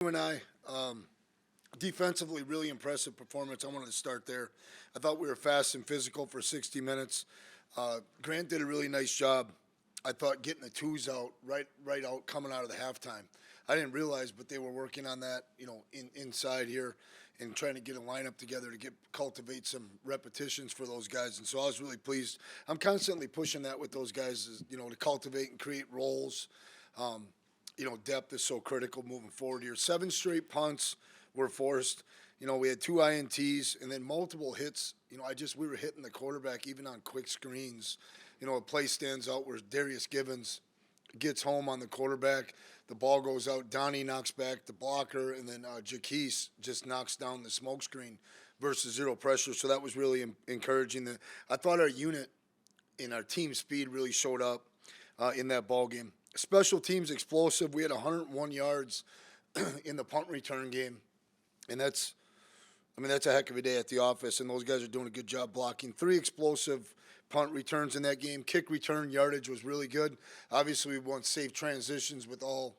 And defensively, really impressive performance. I wanted to start there. I thought we were fast and physical for 60 minutes. Grant did a really nice job. I thought getting the twos out, right out, coming out of the halftime. I didn't realize, but they were working on that, inside here and trying to get a lineup together to cultivate some repetitions for those guys. And so I was really pleased. I'm constantly pushing that with those guys, to cultivate and create roles. Depth is so critical moving forward here. 7 straight punts were forced. We had 2 INTs and then multiple hits. We were hitting the quarterback even on quick screens. A play stands out where Darius Givens gets home on the quarterback. The ball goes out. Donnie knocks back the blocker, and then Jaquise just knocks down the smoke screen versus zero pressure. So that was really encouraging. I thought our unit and our team speed really showed up in that ball game. Special teams explosive. We had 101 yards in the punt return game, and that's a heck of a day at the office, and those guys are doing a good job blocking. 3 explosive punt returns in that game. Kick return yardage was really good. Obviously, we want safe transitions with all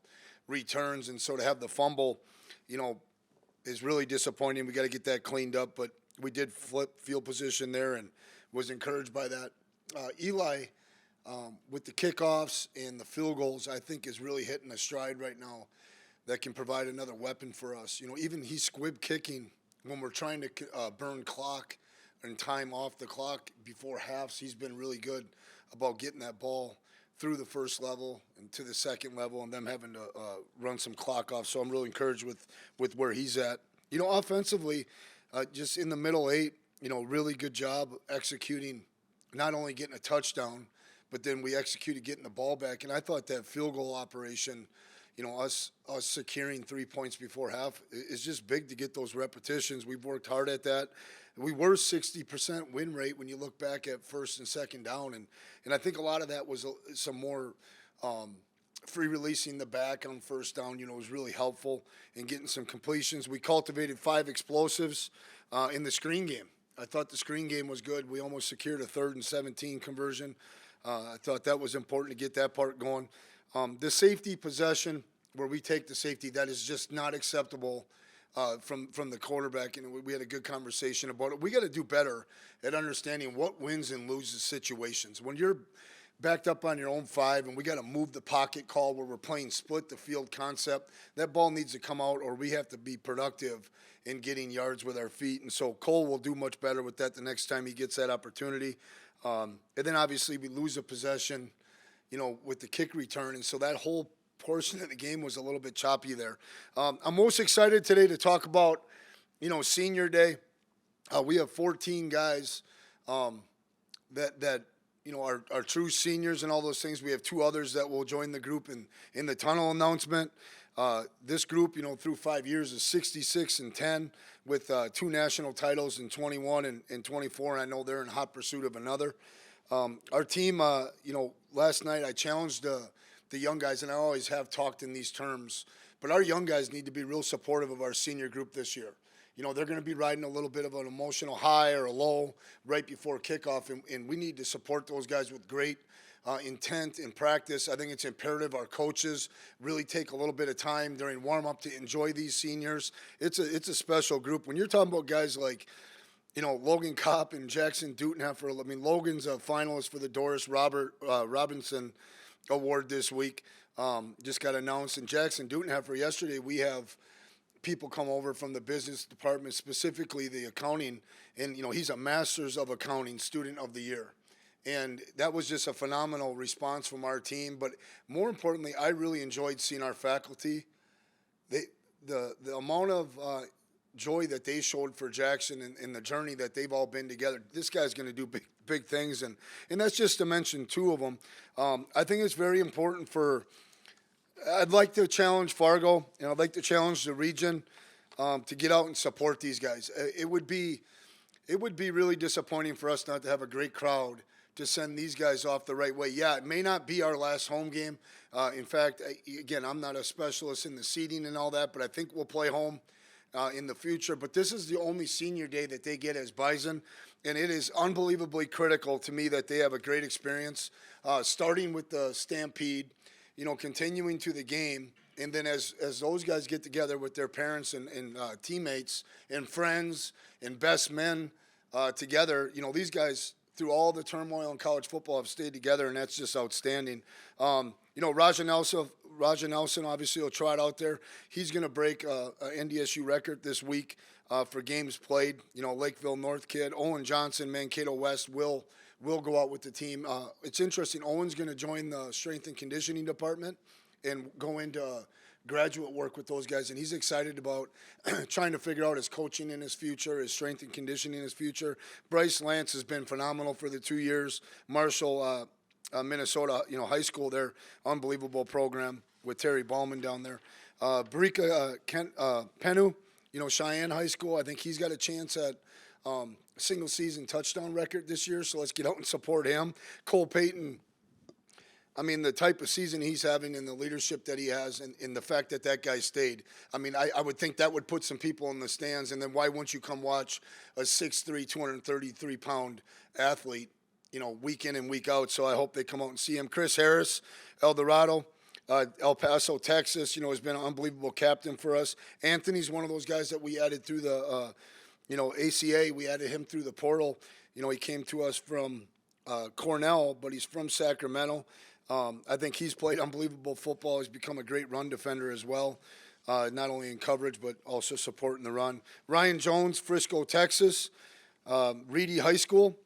returns, and so to have the fumble, is really disappointing. We got to get that cleaned up, but we did flip field position there and was encouraged by that. Eli, with the kickoffs and the field goals, I think is really hitting a stride right now that can provide another weapon for us. Even he's squib kicking when we're trying to burn clock and time off the clock before halves. He's been really good about getting that ball through the first level and to the second level and them having to run some clock off. So I'm really encouraged with where he's at. Offensively, just in the middle 8, really good job executing, not only getting a touchdown, but then we executed getting the ball back. And I thought that field goal operation, us securing 3 points before half is just big to get those repetitions. We've worked hard at that. We were 60% win rate when you look back at first and second down. And I think a lot of that was some more free releasing the back on first down, was really helpful in getting some completions. We cultivated 5 explosives in the screen game. I thought the screen game was good. We almost secured a 3rd and 17 conversion. I thought that was important to get that part going. The safety possession, where we take the safety, that is just not acceptable from the quarterback, and we had a good conversation about it. We got to do better at understanding what wins and loses situations. When you're backed up on your own 5 and we got to move the pocket call where we're playing split the field concept, that ball needs to come out, or we have to be productive in getting yards with our feet. And so Cole will do much better with that the next time he gets that opportunity. And then obviously we lose a possession, with the kick return. And so that whole portion of the game was a little bit choppy there. I'm most excited today to talk about, senior day. We have 14 guys that are true seniors and all those things. We have 2 others that will join the group in the tunnel announcement. This group, through 5 years is 66-10 with 2 national titles in 21 and 24. And I know they're in hot pursuit of another. Our team, last night I challenged the young guys, and I always have talked in these terms, but our young guys need to be real supportive of our senior group this year. They're going to be riding a little bit of an emotional high or a low right before kickoff, and we need to support those guys with great intent in practice. I think it's imperative our coaches really take a little bit of time during warm-up to enjoy these seniors. It's a special group. When you're talking about guys like, Logan Kopp and Jackson Dutenheffer, Logan's a finalist for the Doris Robinson Award this week. Just got announced. And Jackson Dutenheffer, yesterday we have people come over from the business department, specifically the accounting, and, he's a master's of accounting student of the year. And that was just a phenomenal response from our team. But more importantly, I really enjoyed seeing our faculty. The amount of joy that they showed for Jackson and the journey that they've all been together. This guy's going to do big things, and that's just to mention 2 of them. I think it's very important I'd like to challenge Fargo, and I'd like to challenge the region to get out and support these guys. It would be really disappointing for us not to have a great crowd to send these guys off the right way. Yeah, it may not be our last home game. In fact, again, I'm not a specialist in the seating and all that, but I think we'll play home in the future. But this is the only senior day that they get as Bison, and it is unbelievably critical to me that they have a great experience, starting with the Stampede, continuing to the game, And then as those guys get together with their parents and teammates and friends and best men together, these guys through all the turmoil in college football have stayed together, and that's just outstanding. Raja Nelson obviously will try it out there. He's going to break a NDSU record this week for games played. Lakeville North kid. Owen Johnson, Mankato West will go out with the team. It's interesting. Owen's going to join the strength and conditioning department and go into graduate work with those guys, and he's excited about trying to figure out his coaching in his future, his strength and conditioning in his future. Bryce Lance has been phenomenal for the 2 years. Marshall, Minnesota, high school, their unbelievable program with Terry Ballman down there. Barika Penu, Cheyenne High School, I think he's got a chance at single season touchdown record this year, so let's get out and support him. Cole Payton, the type of season he's having and the leadership that he has and the fact that guy stayed. I would think that would put some people in the stands, and then why wouldn't you come watch a 6'3", 233-pound athlete, week in and week out? So I hope they come out and see him. Chris Harris, El Dorado, El Paso, Texas, has been an unbelievable captain for us. Anthony's one of those guys that we added through the, ACA. We added him through the portal. He came to us from Cornell, but he's from Sacramento. I think he's played unbelievable football. He's become a great run defender as well, not only in coverage but also supporting the run. Ryan Jones, Frisco, Texas, Reedy High School,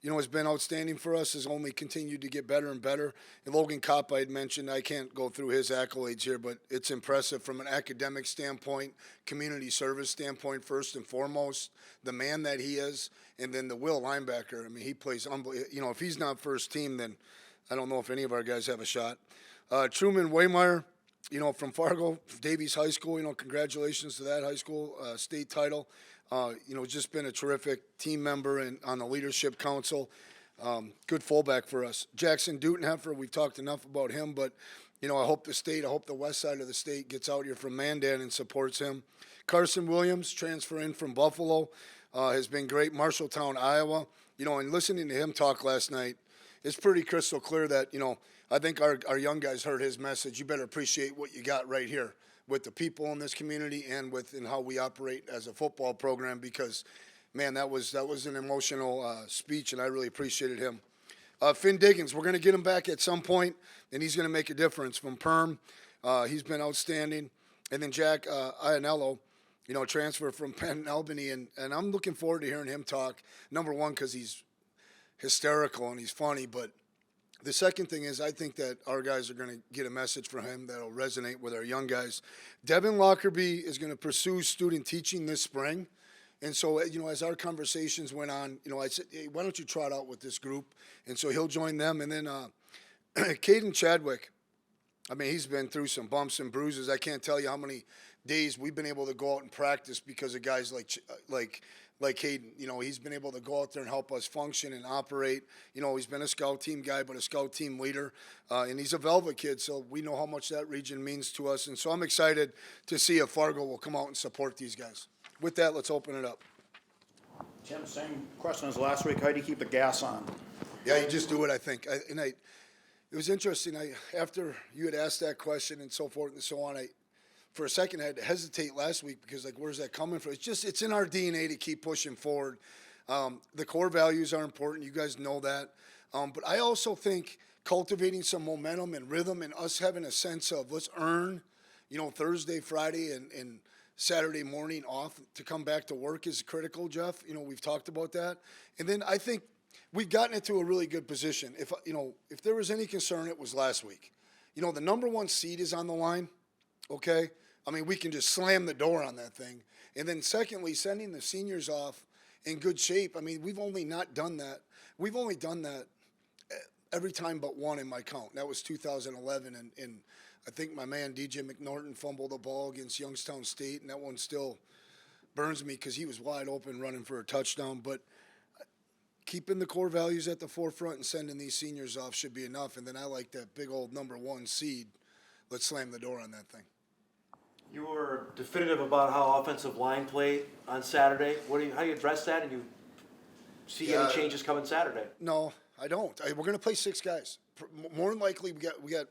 has been outstanding for us, has only continued to get better and better. And Logan Kopp, I had mentioned, I can't go through his accolades here, but it's impressive from an academic standpoint, community service standpoint, first and foremost, the man that he is, and then the will linebacker. He plays unbelievable. If he's not first team, then I don't know if any of our guys have a shot. Truman Waymeyer, from Davies High School, congratulations to that high school state title. Just been a terrific team member and on the leadership council. Good fullback for us. Jackson Dutenheffer, we've talked enough about him, but, I hope the west side of the state gets out here from Mandan and supports him. Carson Williams, transfer in from Buffalo, has been great. Marshalltown, Iowa. And listening to him talk last night, it's pretty crystal clear that, I think our young guys heard his message. You better appreciate what you got right here with the people in this community and in how we operate as a football program because, man, that was an emotional speech, and I really appreciated him. Finn Diggins, we're going to get him back at some point, and he's going to make a difference from Perm. He's been outstanding. And then Jack Ianello, transfer from Penn Albany, and I'm looking forward to hearing him talk, number one, because he's hysterical and he's funny, but the second thing is I think that our guys are going to get a message from him that will resonate with our young guys. Devin Lockerbie is going to pursue student teaching this spring. And so, as our conversations went on, I said, hey, why don't you try it out with this group? And so he'll join them. And then Caden Chadwick, he's been through some bumps and bruises. I can't tell you how many days we've been able to go out and practice because of guys like Hayden. He's been able to go out there and help us function and operate. He's been a scout team guy, but a scout team leader. And he's a Velva kid, so we know how much that region means to us. And so I'm excited to see if Fargo will come out and support these guys. With that, let's open it up. Tim, same question as last week. How do you keep the gas on? Yeah, you just do it, I think. It was interesting. After you had asked that question and so forth and so on, for a second, I had to hesitate last week because, where's that coming from? It's in our DNA to keep pushing forward. The core values are important. You guys know that. But I also think cultivating some momentum and rhythm and us having a sense of let's earn, Thursday, Friday, and Saturday morning off to come back to work is critical, Jeff. We've talked about that. And then I think we've gotten it to a really good position. If there was any concern, it was last week. The number one seed is on the line. Okay, we can just slam the door on that thing. And then secondly, sending the seniors off in good shape. We've only done that every time but one in my count. That was 2011, and I think my man DJ McNorton fumbled the ball against Youngstown State, and that one still burns me because he was wide open running for a touchdown. But keeping the core values at the forefront and sending these seniors off should be enough. And then I like that big old number one seed. Let's slam the door on that thing. You were definitive about how offensive line played on Saturday. How do you address that, and you see any changes coming Saturday? No, I don't. We're going to play six guys. More than likely,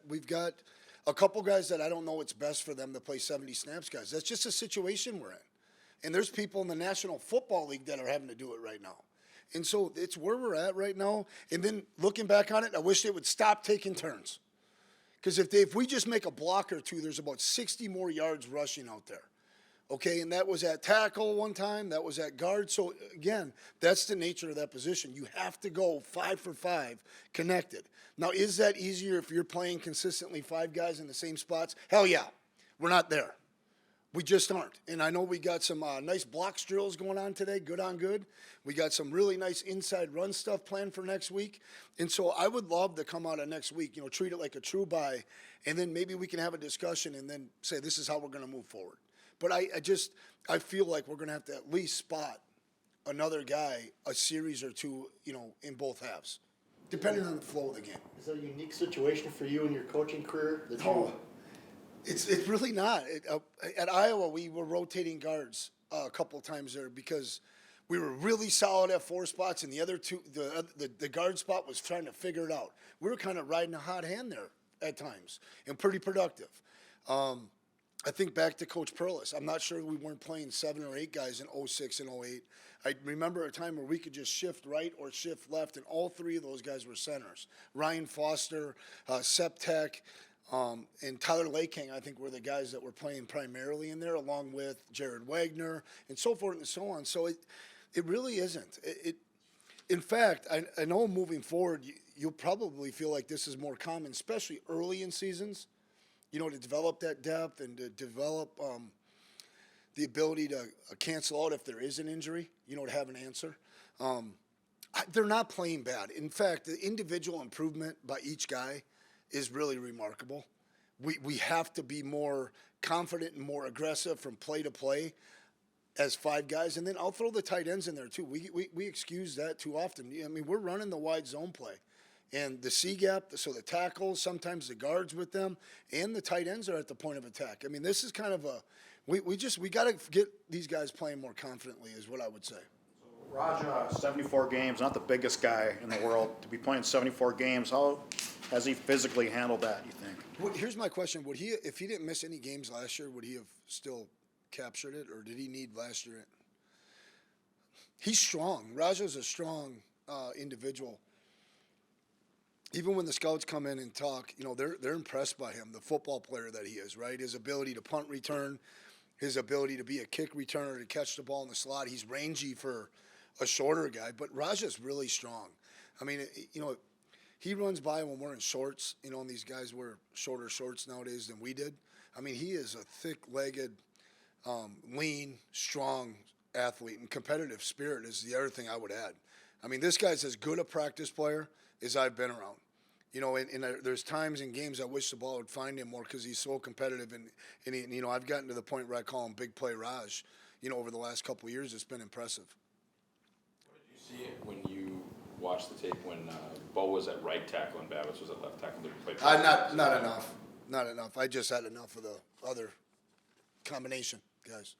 we've got a couple guys that I don't know it's best for them to play 70 snaps, guys. That's just a situation we're in. And there's people in the National Football League that are having to do it right now. And so it's where we're at right now. And then looking back on it, I wish they would stop taking turns. Because if we just make a block or two, there's about 60 more yards rushing out there. Okay, and that was at tackle one time. That was at guard. So, again, that's the nature of that position. You have to go 5 for 5 connected. Now, is that easier if you're playing consistently 5 guys in the same spots? Hell yeah. We're not there. We just aren't. And I know we got some nice blocks drills going on today, good on good. We got some really nice inside run stuff planned for next week. And so I would love to come out of next week, treat it like a true bye, and then maybe we can have a discussion and then say this is how we're going to move forward. But I feel like we're going to have to at least spot another guy a series or two, in both halves, depending on the flow of the game. Is that a unique situation for you in your coaching career? It's really not. At Iowa, we were rotating guards a couple of times there because we were really solid at 4 spots, and the other two, the guard spot was trying to figure it out. We were kind of riding a hot hand there at times and pretty productive. I think back to Coach Perlis. I'm not sure we weren't playing 7 or 8 guys in 06 and 08. I remember a time where we could just shift right or shift left, and all 3 of those guys were centers. Ryan Foster, Septek, and Tyler Laking, I think, were the guys that were playing primarily in there, along with Jared Wagner and so forth and so on. So it really isn't. In fact, I know moving forward, you'll probably feel like this is more common, especially early in seasons, to develop that depth and to develop the ability to cancel out if there is an injury, to have an answer. They're not playing bad. In fact, the individual improvement by each guy is really remarkable. We have to be more confident and more aggressive from play to play as 5 guys. And then I'll throw the tight ends in there too. We excuse that too often. I mean, we're running the wide zone play. And the C gap, so the tackles, sometimes the guards with them, and the tight ends are at the point of attack. I mean, this is kind of we got to get these guys playing more confidently is what I would say. Raja, 74 games, not the biggest guy in the world. To be playing 74 games, how has he physically handled that, you think? Well, here's my question. Would he, if he didn't miss any games last year, would he have still captured it, or did he need last year? He's strong. Raja's a strong individual. Even when the scouts come in and talk, they're impressed by him, the football player that he is, right? His ability to punt return, his ability to be a kick returner, to catch the ball in the slot. He's rangy for a shorter guy, but Raja's really strong. I mean, he runs by when we're in shorts, and these guys wear shorter shorts nowadays than we did. I mean, he is a thick-legged, lean, strong athlete, and competitive spirit is the other thing I would add. I mean, this guy's as good a practice player as I've been around. And there's times in games I wish the ball would find him more because he's so competitive. And he, I've gotten to the point where I call him Big Play Raj. Over the last couple of years, it's been impressive. What did you see when you watched the tape when Bo was at right tackle and Babbitt was at left tackle? Did you play Not enough. Not enough. I just had enough of the other combination, guys.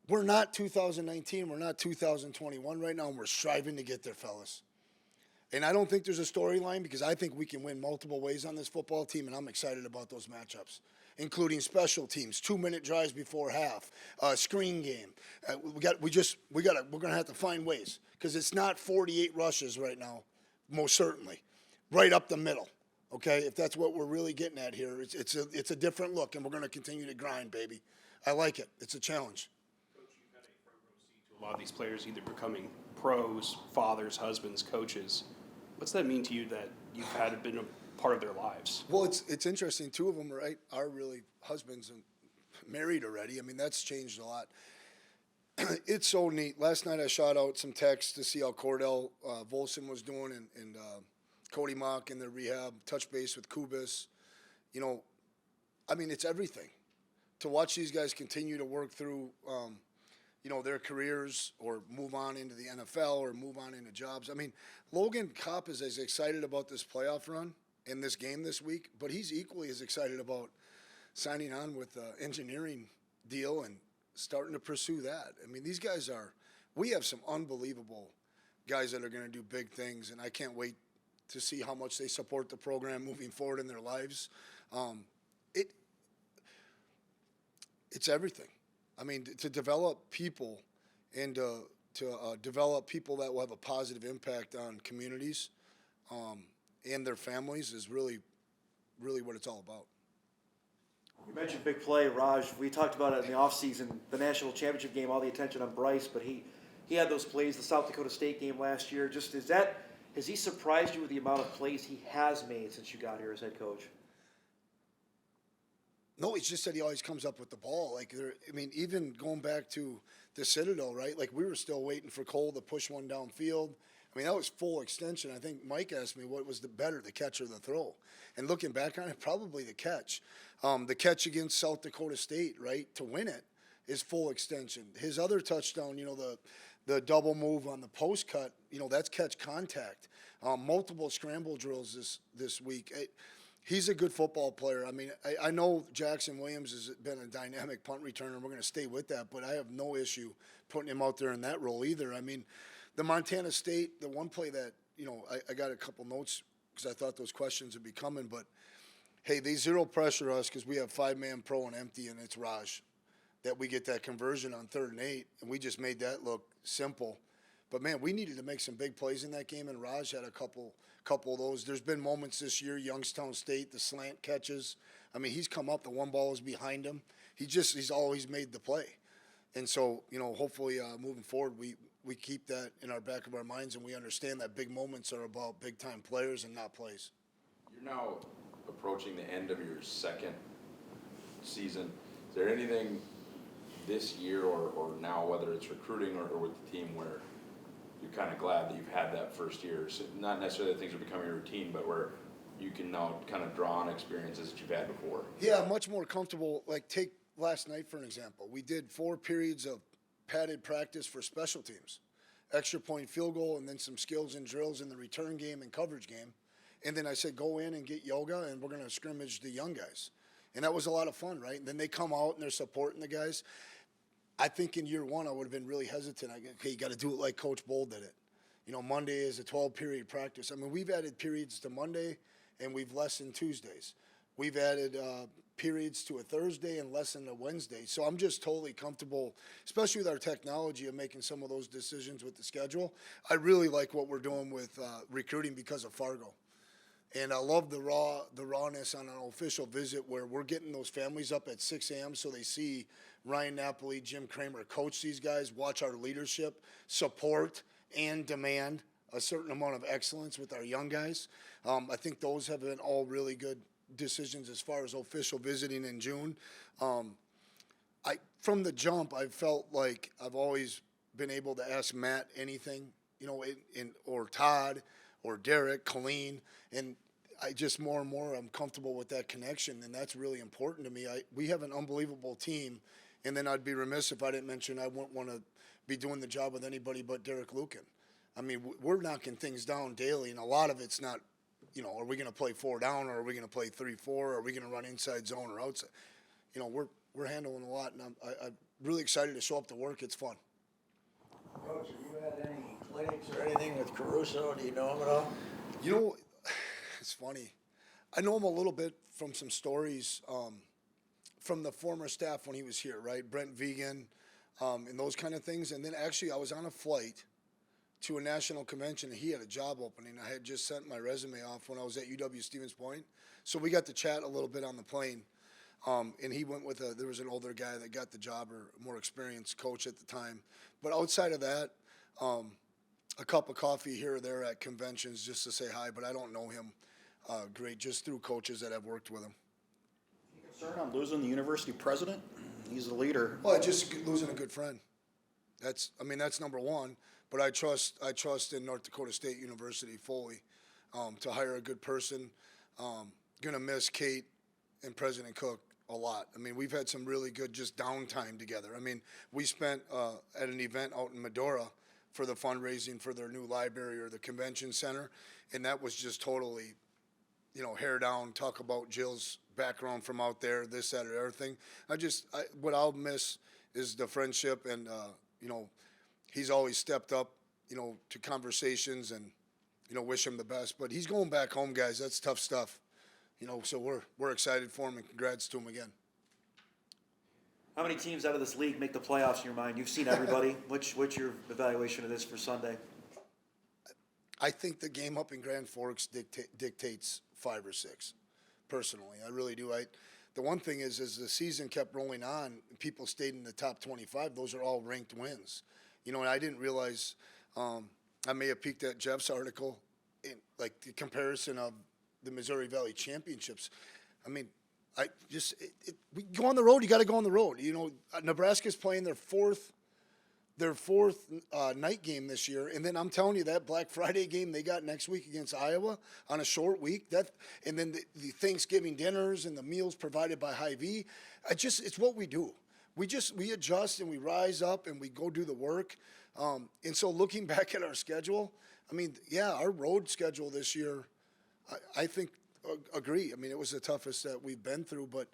We're not 2019. We're not 2021 right now, and we're striving to get there, fellas. And I don't think there's a storyline because I think we can win multiple ways on this football team, and I'm excited about those matchups, including special teams, 2-minute drives before half, screen game. We're going to have to find ways because it's not 48 rushes right now, most certainly, right up the middle. Okay, if that's what we're really getting at here, it's a different look, and we're going to continue to grind, baby. I like it. It's a challenge. A lot of these players either becoming pros, fathers, husbands, coaches. What's that mean to you that you've had been a part of their lives? Well, it's interesting. 2 of them, right, are really husbands and married already. I mean, that's changed a lot. It's so neat. Last night I shot out some texts to see how Cordell Volson was doing and Cody Mock in their rehab, touch base with Kubis. I mean, it's everything. To watch these guys continue to work through their careers or move on into the NFL or move on into jobs. I mean, Logan Kopp is as excited about this playoff run in this game this week, but he's equally as excited about signing on with the engineering deal and starting to pursue that. I mean, these guys we have some unbelievable guys that are going to do big things, and I can't wait to see how much they support the program moving forward in their lives. It it's everything. I mean, to develop people and to develop people that will have a positive impact on communities and their families is really, really what it's all about. You mentioned big play, Raj. We talked about it in the offseason, the national championship game, all the attention on Bryce, but he had those plays, the South Dakota State game last year. Just has he surprised you with the amount of plays he has made since you got here as head coach? No, it's just that he always comes up with the ball. I mean, even going back to the Citadel, right? Like, we were still waiting for Cole to push one downfield. I mean, that was full extension. I think Mike asked me what was the better, the catch or the throw. And looking back on it, probably the catch. The catch against South Dakota State, right, to win it is full extension. His other touchdown, the double move on the post cut, that's catch contact. Multiple scramble drills this week. He's a good football player. I mean, I know Jackson Williams has been a dynamic punt returner, and we're going to stay with that, but I have no issue putting him out there in that role either. I mean, the Montana State, the one play that, I got a couple notes because I thought those questions would be coming, but, hey, they zero pressure us because we have 5-man pro and empty, and it's Raj that we get that conversion on 3rd and 8, and we just made that look simple. But, man, we needed to make some big plays in that game, and Raj had a couple of those. There's been moments this year, Youngstown State, the slant catches. I mean, he's come up. The one ball is behind him. He's always made the play. And so, hopefully moving forward, we keep that in our back of our minds, and we understand that big moments are about big-time players and not plays. You're now approaching the end of your second season. Is there anything this year or now, whether it's recruiting or with the team, where you're kind of glad that you've had that first year? So not necessarily that things are becoming routine, but where you can now kind of draw on experiences that you've had before. Yeah, much more comfortable. Like, take last night, for an example. We did 4 periods of padded practice for special teams, extra point field goal, and then some skills and drills in the return game and coverage game. And then I said, go in and get yoga, and we're going to scrimmage the young guys. And that was a lot of fun, right? And then they come out and they're supporting the guys. I think in year 1, I would have been really hesitant. Okay, you got to do it like Coach Bold did it. Monday is a 12-period practice. I mean, we've added periods to Monday, and we've lessened Tuesdays. We've added periods to a Thursday and lessened a Wednesday. So I'm just totally comfortable, especially with our technology, of making some of those decisions with the schedule. I really like what we're doing with recruiting because of Fargo. And I love the rawness on an official visit where we're getting those families up at 6 a.m. so they see Ryan Napoli, Jim Kramer coach these guys, watch our leadership, support, and demand a certain amount of excellence with our young guys. I think those have been all really good decisions as far as official visiting in June. From the jump, I felt like I've always been able to ask Matt anything, or Todd or Derek, Colleen, and I just more and more I'm comfortable with that connection, and that's really important to me. We have an unbelievable team, and then I'd be remiss if I didn't mention I wouldn't want to be doing the job with anybody but Derek Lucan. I mean, we're knocking things down daily, and a lot of it's not, are we going to play 4 down, or are we going to play 3-4, or are we going to run inside zone or outside? We're handling a lot, and I'm really excited to show up to work. It's fun. Coach, have you had any clinics or anything with Caruso? Do you know him at all? It's funny. I know him a little bit from some stories from the former staff when he was here, right? Brent Vegan and those kind of things. And then actually I was on a flight to a national convention, and he had a job opening. I had just sent my resume off when I was at UW Stevens Point. So we got to chat a little bit on the plane. And he went with there was an older guy that got the job, or a more experienced coach at the time. But outside of that, a cup of coffee here or there at conventions just to say hi, but I don't know him great, just through coaches that have worked with him. You concerned on losing the university president? He's the leader. Well, just losing a good friend. That's number one. But I trust in North Dakota State University fully to hire a good person. Gonna miss Kate and President Cook a lot. I mean, we've had some really good just downtime together. I mean, we spent at an event out in Medora for the fundraising for their new library or the convention center, and that was just totally, hair down, talk about Jill's background from out there, this, that, or everything. What I'll miss is the friendship, and he's always stepped up, to conversations, and wish him the best. But he's going back home, guys. That's tough stuff. So we're excited for him, and congrats to him again. How many teams out of this league make the playoffs in your mind? You've seen everybody. What's your evaluation of this for Sunday? I think the game up in Grand Forks dictates 5 or 6. Personally, I really do. The one thing is, as the season kept rolling on, people stayed in the top 25. Those are all ranked wins. And I didn't realize. I may have peeked at Jeff's article, in like the comparison of the Missouri Valley Championships. I mean, we go on the road. You got to go on the road. Nebraska's playing their fourth night game this year, and then I'm telling you that Black Friday game they got next week against Iowa on a short week. And then the Thanksgiving dinners and the meals provided by Hy-Vee. It's what we do. We adjust and we rise up and we go do the work. And so looking back at our schedule, I mean, yeah, our road schedule this year, I think agree. I mean, it was the toughest that we've been through, but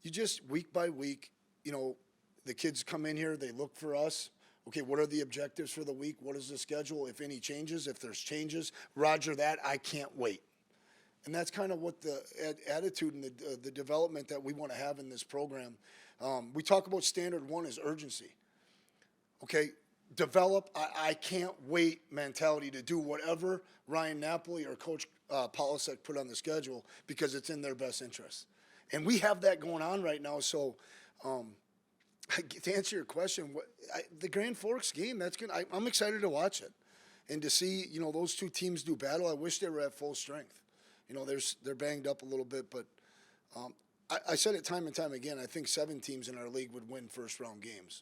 you just week by week, the kids come in here, they look for us. Okay, what are the objectives for the week? What is the schedule? If any changes, if there's changes, roger that, I can't wait. And that's kind of what the attitude and the development that we want to have in this program. We talk about standard one as urgency. Okay, develop, I can't wait mentality to do whatever Ryan Napoli or Coach Polasek put on the schedule because it's in their best interest. And we have that going on right now. So to answer your question, the Grand Forks game, that's good. I'm excited to watch it and to see, those two teams do battle. I wish they were at full strength. They're banged up a little bit, but I said it time and time again. I think 7 teams in our league would win first-round games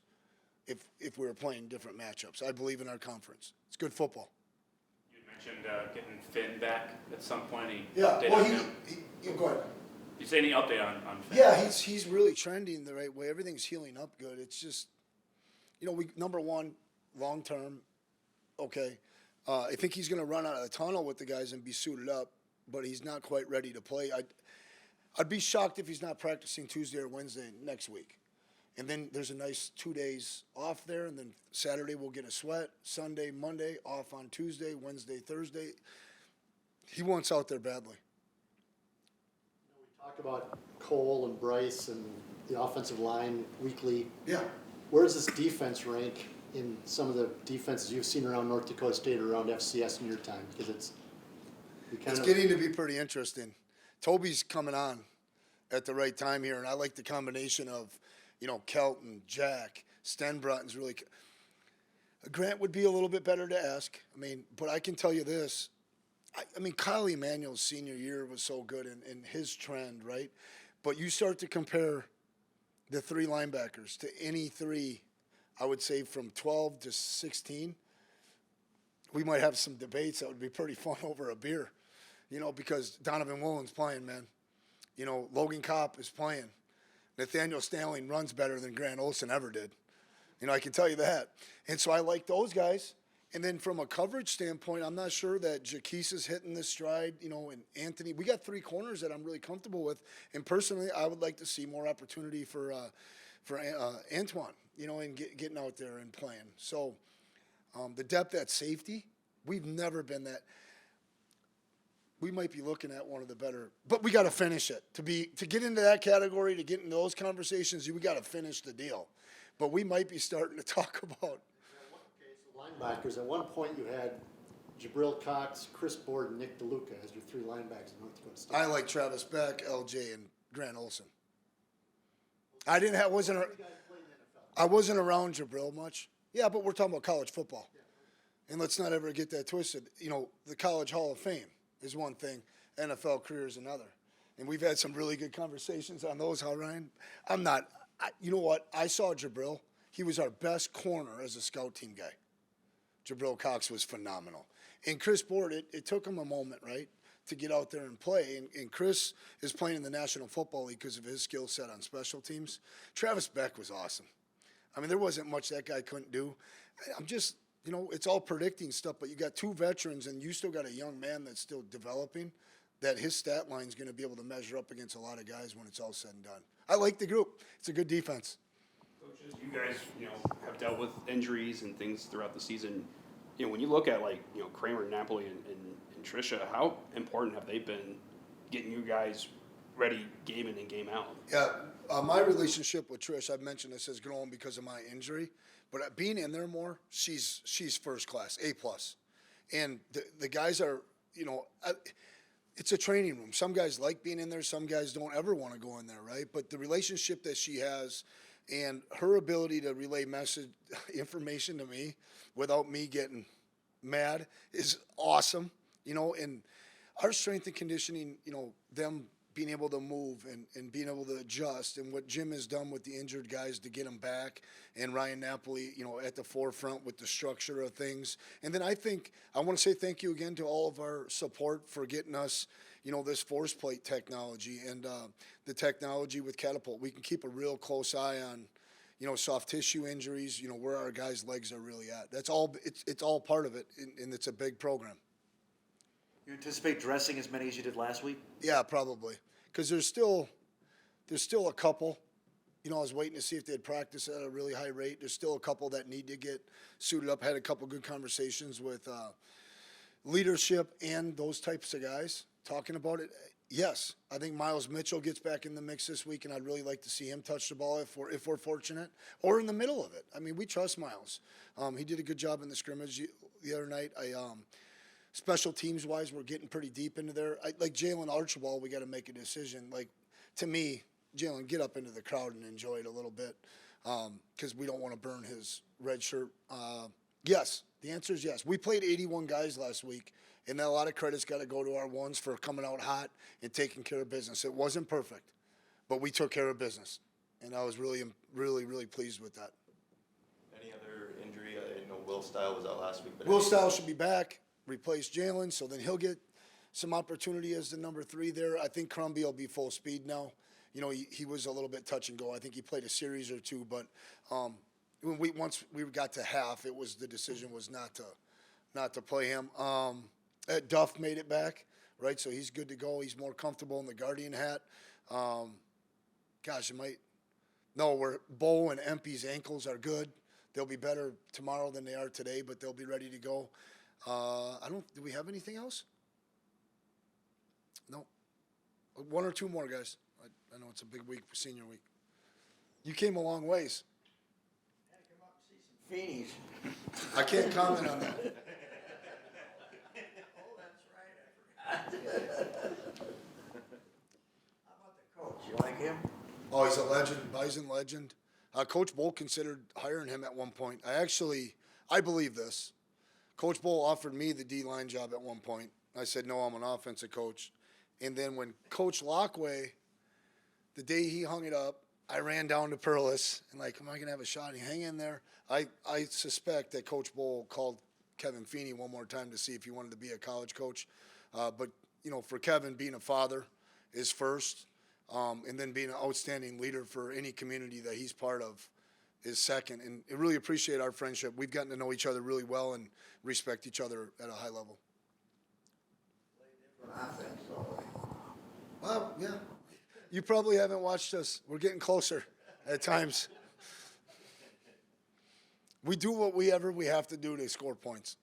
if we were playing different matchups. I believe in our conference. It's good football. You mentioned getting Finn back at some point. Yeah, Update well, on him? go ahead. You say any update on Finn? Yeah, he's really trending the right way. Everything's healing up good. It's just, number one, long term, okay. I think he's going to run out of the tunnel with the guys and be suited up, but he's not quite ready to play. I'd be shocked if he's not practicing Tuesday or Wednesday next week. And then there's a nice 2 days off there, and then Saturday we'll get a sweat. Sunday, Monday, off on Tuesday, Wednesday, Thursday. He wants out there badly. We talk about Cole and Bryce and the offensive line weekly. Yeah. Where does this defense rank in some of the defenses you've seen around North Dakota State or around FCS in your time? Because it's getting to be pretty interesting. Toby's coming on at the right time here, and I like the combination of, Kelton, Jack, Stenbratten's really. Grant would be a little bit better to ask. I mean, but I can tell you this. Kyle Emanuel's senior year was so good in his trend, right? But you start to compare the 3 linebackers to any 3, I would say from 12 to 16. We might have some debates that would be pretty fun over a beer, because Donovan Willen's playing, man. Logan Kopp is playing. Nathaniel Stanley runs better than Grant Olson ever did. I can tell you that. And so I like those guys. And then from a coverage standpoint, I'm not sure that Jaquise is hitting this stride, and Anthony. We got 3 corners that I'm really comfortable with. And personally, I would like to see more opportunity for Antoine, and getting out there and playing. So the depth at safety, we've never been that. We might be looking at one of the better, but we got to finish it. To get into that category, to get into those conversations, we got to finish the deal. But we might be starting to talk about. linebackers. At one point, you had Jabril Cox, Chris Board, and Nick DeLuca as your 3 linebackers in North Dakota State. I like Travis Beck, LJ, and Grant Olson. I wasn't around Jabril much. Yeah, but we're talking about college football. And let's not ever get that twisted. The College Hall of Fame is one thing, NFL career is another. And we've had some really good conversations on those, huh, Ryan? You know what? I saw Jabril. He was our best corner as a scout team guy. Jabril Cox was phenomenal. And Chris Board, it took him a moment, right, to get out there and play. And Chris is playing in the National Football League because of his skill set on special teams. Travis Beck was awesome. There wasn't much that guy couldn't do. I'm just, it's all predicting stuff, but you got 2 veterans and you still got a young man that's still developing, that his stat line is going to be able to measure up against a lot of guys when it's all said and done. I like the group. It's a good defense. Coaches, you guys, have dealt with injuries and things throughout the season. When you look at Kramer, Napoli, and Tricia, how important have they been getting you guys ready game in and game out? Yeah, my relationship with Trish, I've mentioned this, has grown because of my injury. But being in there more, she's first class, A plus, and the guys are, it's a training room. Some guys like being in there. Some guys don't ever want to go in there, right? But the relationship that she has, and her ability to relay information to me without me getting mad is awesome. And our strength and conditioning, them being able to move and being able to adjust, and what Jim has done with the injured guys to get them back, and Ryan Napoli, at the forefront with the structure of things. And then I want to say thank you again to all of our support for getting us, this force plate technology and the technology with Catapult. We can keep a real close eye on, soft tissue injuries, where our guys' legs are really at. That's all, it's all part of it, and it's a big program. You anticipate dressing as many as you did last week? Yeah, probably. Because there's still a couple. I was waiting to see if they'd practice at a really high rate. There's still a couple that need to get suited up. Had a couple good conversations with leadership and those types of guys talking about it. Yes, I think Miles Mitchell gets back in the mix this week, and I'd really like to see him touch the ball if we're fortunate, or in the middle of it. I mean, we trust Miles. He did a good job in the scrimmage the other night. Special teams wise, we're getting pretty deep into there. Like Jalen Archibald, we got to make a decision. Like, to me, Jalen, get up into the crowd and enjoy it a little bit, because we don't want to burn his red shirt. Yes, the answer is yes. We played 81 guys last week, and a lot of credit's got to go to our ones for coming out hot and taking care of business. It wasn't perfect, but we took care of business, and I was really, really, really pleased with that. Any other injury? I know Will Style was out last week. But Will Style should be back, replace Jalen, so then he'll get some opportunity as the number 3 there. I think Crumby will be full speed now. He was a little bit touch and go. I think he played a series or two, but once we got to half, the decision was not to play him. Duff made it back, right? So he's good to go. He's more comfortable in the Guardian hat. Where Bo and Empey's ankles are good. They'll be better tomorrow than they are today, but they'll be ready to go. Do we have anything else? No. 1 or 2 more, guys. I know it's a big week for senior week. You came a long ways. Had to come up and see some Feenies. I can't comment on that. Oh, that's right, I forgot. How about the coach? You like him? Oh, he's a legend, Bison legend. Coach Bull considered hiring him at one point. I believe this. Coach Bull offered me the D-line job at one point. I said, no, I'm an offensive coach. And then when Coach Lockway, the day he hung it up, I ran down to Perlis and am I going to have a shot? He hang in there. I suspect that Coach Bull called Kevin Feeney one more time to see if he wanted to be a college coach. But for Kevin, being a father is first. And then being an outstanding leader for any community that he's part of is second. And I really appreciate our friendship. We've gotten to know each other really well and respect each other at a high level. Play different offense, though. Well, yeah. You probably haven't watched us. We're getting closer at times. We do whatever we have to do to score points.